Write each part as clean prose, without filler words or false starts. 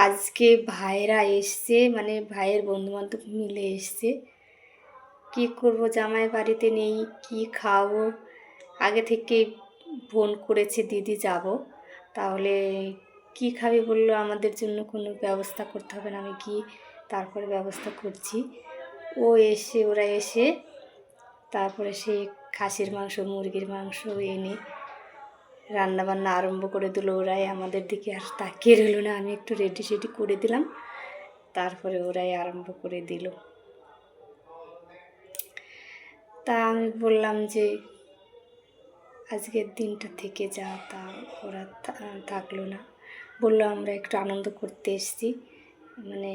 আজকে ভাইরা এসছে, মানে ভাইয়ের বন্ধুবান্ধব মিলে এসছে। কি করব, জামাই বাড়িতে নেই, কি খাওয়াবো। আগে থেকে ফোন করেছে দিদি যাব, তাহলে কি খাবি বললো, আমাদের জন্য কোনো ব্যবস্থা করতে হবে না। আমি কি তারপরে ব্যবস্থা করছি। ওরা এসে তারপরে সেই খাসির মাংস মুরগির মাংস এনে রান্নাবান্না আরম্ভ করে দিল। ওরাই আমাদের দিকে আর তাকিয়ে রইল না। আমি একটু রেডি সেডি করে দিলাম, তারপরে ওরাই আরম্ভ করে দিল। তা আমি বললাম যে আজকের দিনটা থেকে যা, তা ওরা থাকলো না। বললো আমরা একটু আনন্দ করতে এসেছি, মানে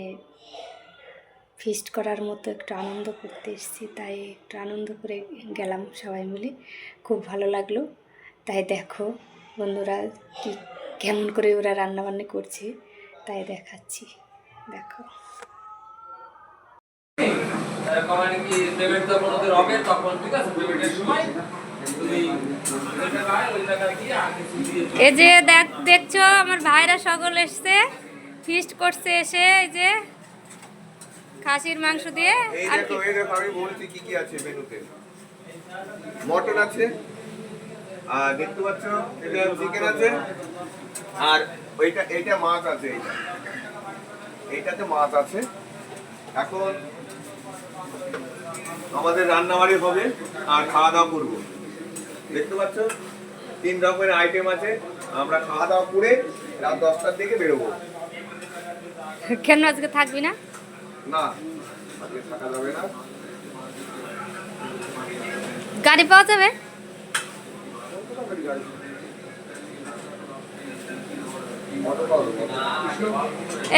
ফিস্ট করার মতো একটু আনন্দ করতে এসেছি, তাই একটু আনন্দ করে গেলাম সবাই মিলে। খুব ভালো লাগলো। তাই দেখো বন্ধুরা কেমন করে ওরা রান্নাবান্না করছে, তাই দেখাচ্ছি, দেখো। এই যে দেখছো আমার ভাইরা সকল এসছে, ফিস্ট করছে এসে। এই যে খাসির মাংস দিয়ে, এই দেখো আমি বলছি কি কি আছে মেনুতে। মটন আছে, আর দেখতে পাচ্ছ এটা চিকেন আছে, আর এইটা মাছ আছে, এইটাতে মাছ আছে। এখন আমাদের রান্নাবাড়ি হবে আর খাওয়া দাওয়া করবো। দেখতে পাচ্ছ 3 রকমের আইটেম আছে। আমরা খাওয়া দাওয়া করে রাত 10টার দিকে বেরোবো। কেন আজকে থাকবি না? না, আজকে থাকা যাবে না। গাড়ি পাওয়া যাবে?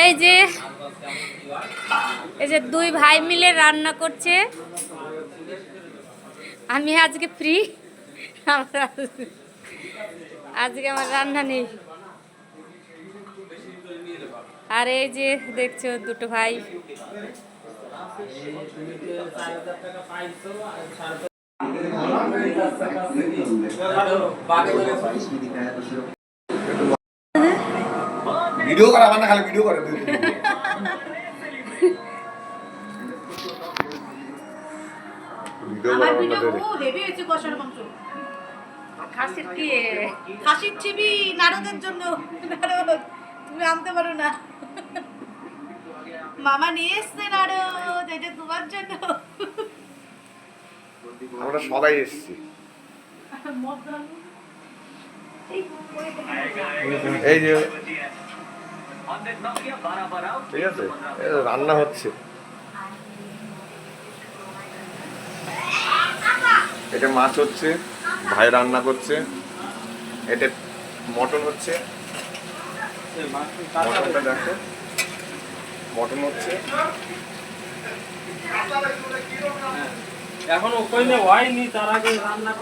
এই যে 2 ভাই মিলে রান্না করছে। আমি আজকে ফ্রি, আজকে আমার রান্না নেই। আর এই যে দেখছো 2 ভাই। ভিডিও করা মানে খালি ভিডিও করে। আমার ভিডিও খুব হেভি হয়েছে। কষার মাংস, খাসির কি, খাসির চিবি নারদের জন্য। নারদ তুমি আনতে পারো না, মামা নিয়ে এসছে নারদ, এটা তোমার জন্য। আমরা সবাই এসেছি। এই যে ঠিক আছে, রান্না হচ্ছে। এটা মাছ হচ্ছে, ভাই রান্না করছে। এটা মটন হচ্ছে, মটনটা দেখো, মটন হচ্ছে। এখনো ওখানে হয়নি, তার আগে রান্না